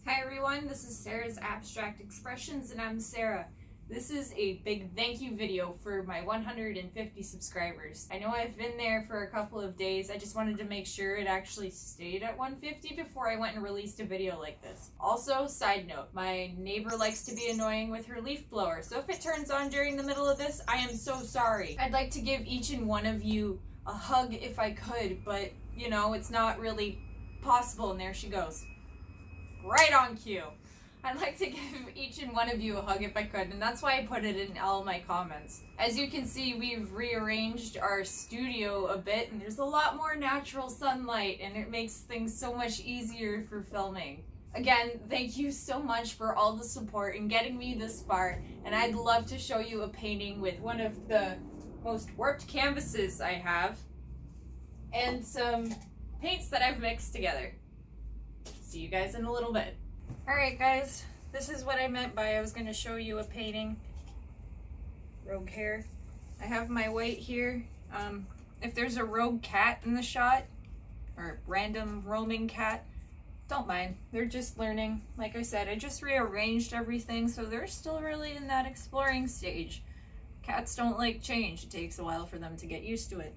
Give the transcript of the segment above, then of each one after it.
Hi everyone, this is Sara's Abstract Expressions and I'm Sara. This is a big thank you video for my 150 subscribers. I know I've been there for a couple of days. I just wanted to make sure it actually stayed at 150 before I went and released a video like this. Also, side note, my neighbor likes to be annoying with her leaf blower, so if it turns on during the middle of this, I am so sorry. I'd like to give each and one of you a hug if I could, but you know, it's not really possible, and there she goes. Right on cue. I'd like to give each and one of you a hug if I could, and that's why I put it in all my comments. As you can see, we've rearranged our studio a bit, and there's a lot more natural sunlight, and it makes things so much easier for filming. Again, thank you so much for all the support and getting me this far, and I'd love to show you a painting with one of the most warped canvases I have, and some paints that I've mixed together. See you guys in a little bit. Alright guys, this is what I meant by I was going to show you a painting. Rogue hair. I have my white here. If there's a rogue cat in the shot, or random roaming cat, don't mind. They're just learning. Like I said, I just rearranged everything, so they're still really in that exploring stage. Cats don't like change. It takes a while for them to get used to it.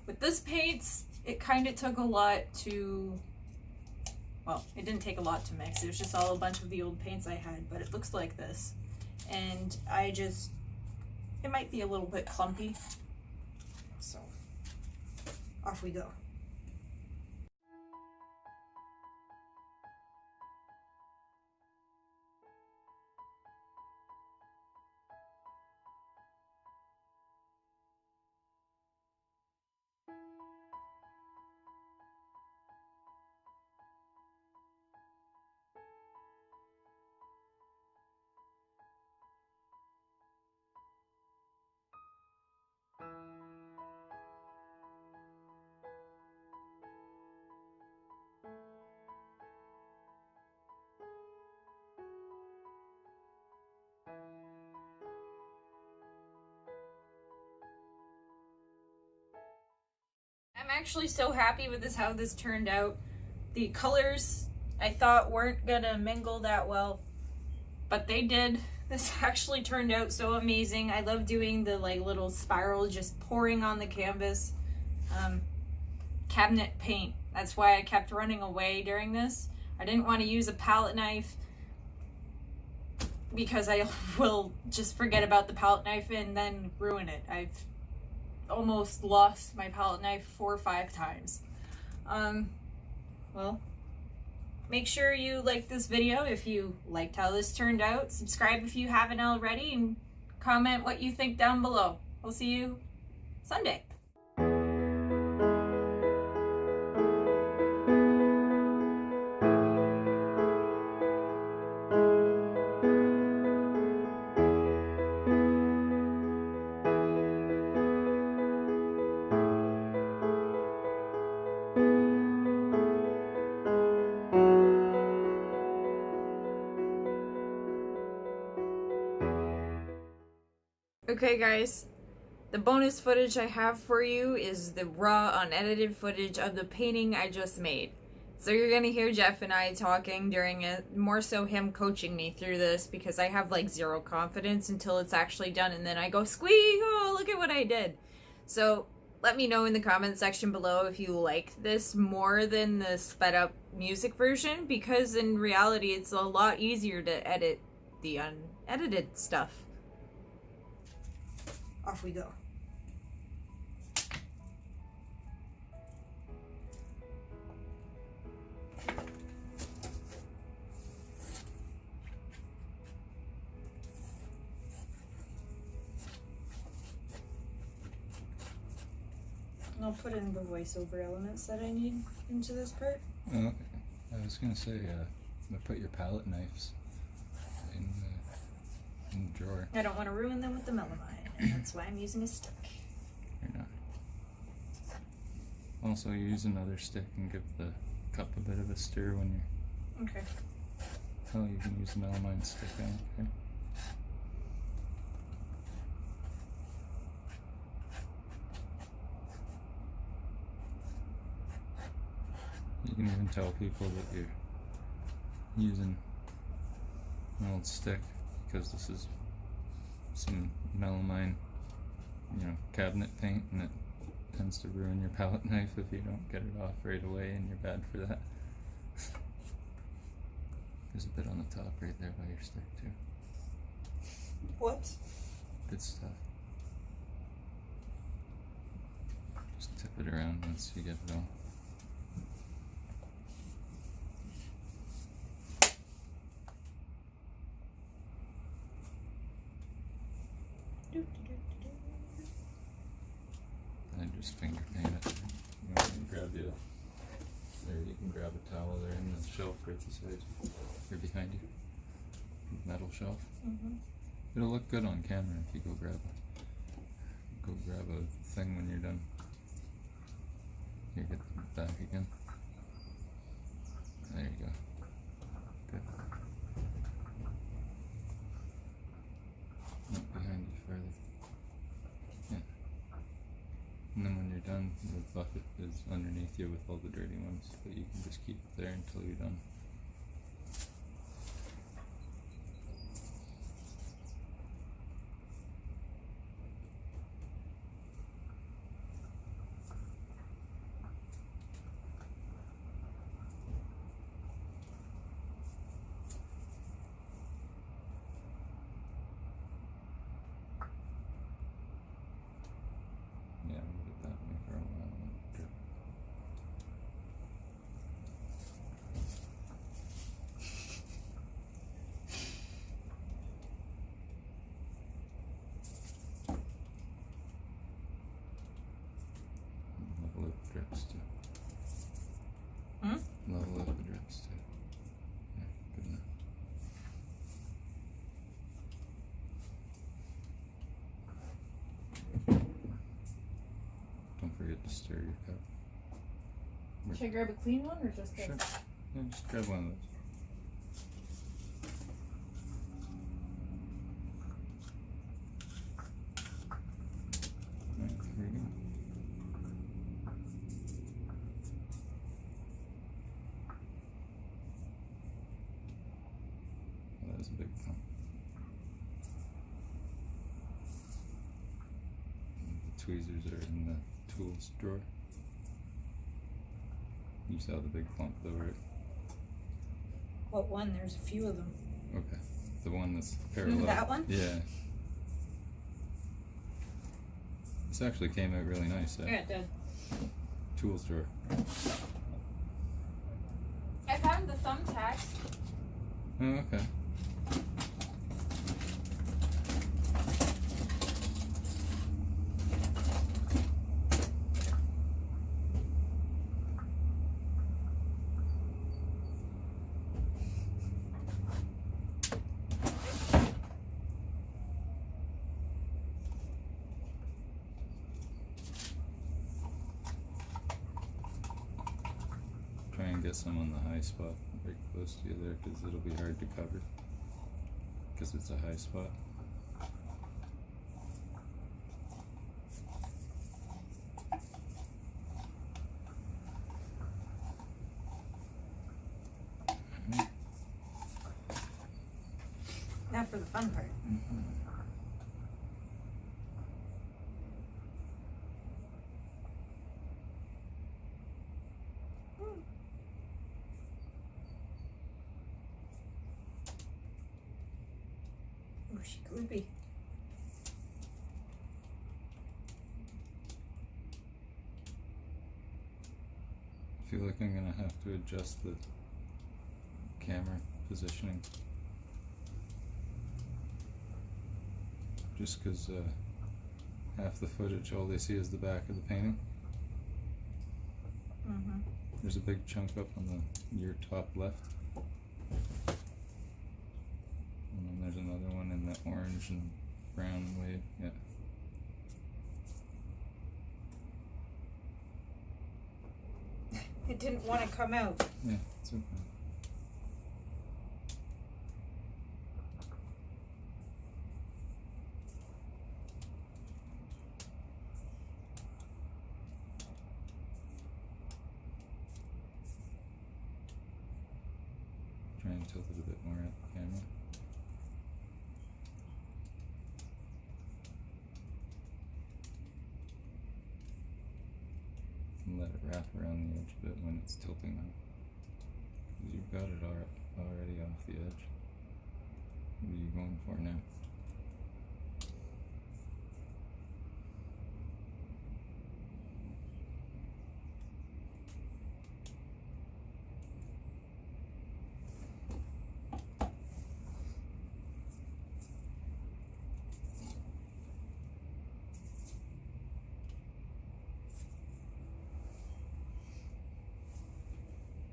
With this paint, it kind of took a lot to... Well, it didn't take a lot to mix. It was just all a bunch of the old paints I had, but it looks like this. And it might be a little bit clumpy. So, off we go. I'm actually so happy with how this turned out. The colors I thought weren't gonna mingle that well, but they did. This actually turned out so amazing. I love doing the little spiral just pouring on the canvas. Cabinet paint. That's why I kept running away during this. I didn't want to use a palette knife because I will just forget about the palette knife and then ruin it. I've almost lost my palette knife 4 or 5 times. Well, make sure you like this video if you liked how this turned out. Subscribe if you haven't already, and comment what you think down below. We'll see you Sunday. Okay guys, the bonus footage I have for you is the raw unedited footage of the painting I just made. So you're gonna hear Jeff and I talking during it, more so him coaching me through this because I have like 0 confidence until it's actually done, and then I go squeak, oh look at what I did. So let me know in the comment section below if you like this more than the sped up music version, because in reality it's a lot easier to edit the unedited stuff. Off we go. I'll put in the voiceover elements that I need into this part. Oh, okay. I was gonna say, put your palette knives in the drawer. I don't want to ruin them with the melamine, and that's why I'm using a stick. You're not. Also, use another stick and give the cup a bit of a stir when you're... Okay. Oh, you can use the melamine stick, I don't care. You can even tell people that you're using an old stick because this is some melamine, cabinet paint, and it tends to ruin your palette knife if you don't get it off right away, and you're bad for that. There's a bit on the top right there by your stick too. What? Good stuff. Just tip it around once you get it all. And just finger paint it. You want me to grab you, or you can grab a towel there in the shelf right beside you, or behind you. Metal shelf. It'll look good on camera if you go grab a thing when you're done. Here, get the back again. There you go. Good. Not behind you further. Yeah. And then when you're done, the bucket is underneath you with all the dirty ones, but you can just keep it there until you're done. Yeah, leave it that way for a while and drip. Level up the drips too. Level up the drips too. Yeah, good enough. Don't forget to stir your cup. Should I grab a clean one or just Sure. Yeah, just grab one of those. Alright, here we go. Oh, that was a big pump. And the tweezers are in the tools drawer. You saw the big clump though, right? What one? There's a few of them. Okay. The one that's parallel. That one? Yeah. This actually came out really nice. Yeah, it did. Tools drawer. I found the thumbtacks. Oh, okay. Try and get some on the high spot right close to you there, because it'll be hard to cover because it's a high spot. Now for the fun part. Oh, she gloopy. I feel like I'm gonna have to adjust the camera positioning, just because half the footage all they see is the back of the painting. There's a big chunk up on your top left, and then there's another one in the orange and brown wave. Yeah. It didn't want to come out. Yeah, it's okay. Try and tilt it a bit more at the camera. And let it wrap around the edge a bit when it's tilting up. Because you've got it already off the edge. What are you going for now?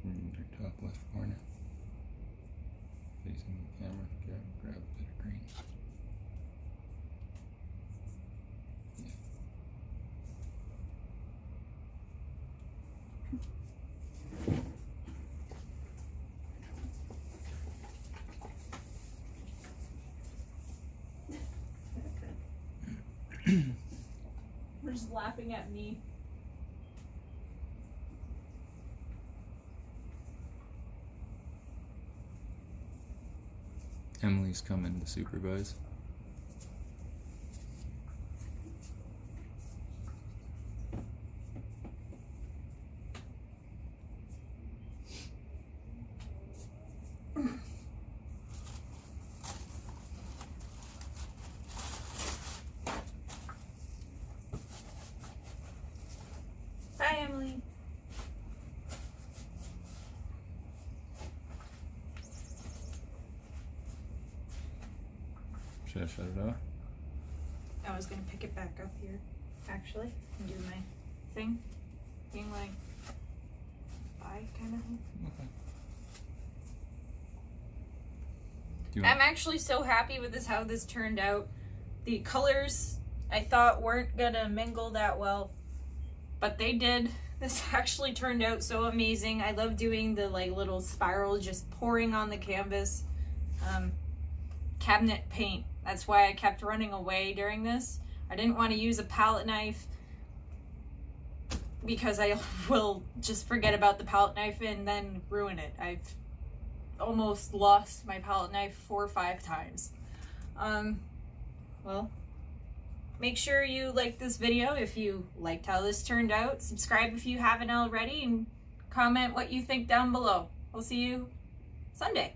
In your top left corner, facing the camera, grab a bit of green. Yeah. We're just laughing at me. Emily's coming to supervise. Hi, Emily. Should I shut it off? I was gonna pick it back up here, actually, and do my Thing. Being like, bye, kind of. Okay. Do you I'm want, actually so happy with this, how this turned out. The colors I thought weren't gonna mingle that well, but they did. This actually turned out so amazing. I love doing the like little spiral just pouring on the canvas. Cabinet paint. That's why I kept running away during this. I didn't want to use a palette knife because I will just forget about the palette knife and then ruin it. I've almost lost my palette knife 4 or 5 times. Well, make sure you like this video if you liked how this turned out. Subscribe if you haven't already, and comment what you think down below. We'll see you Sunday.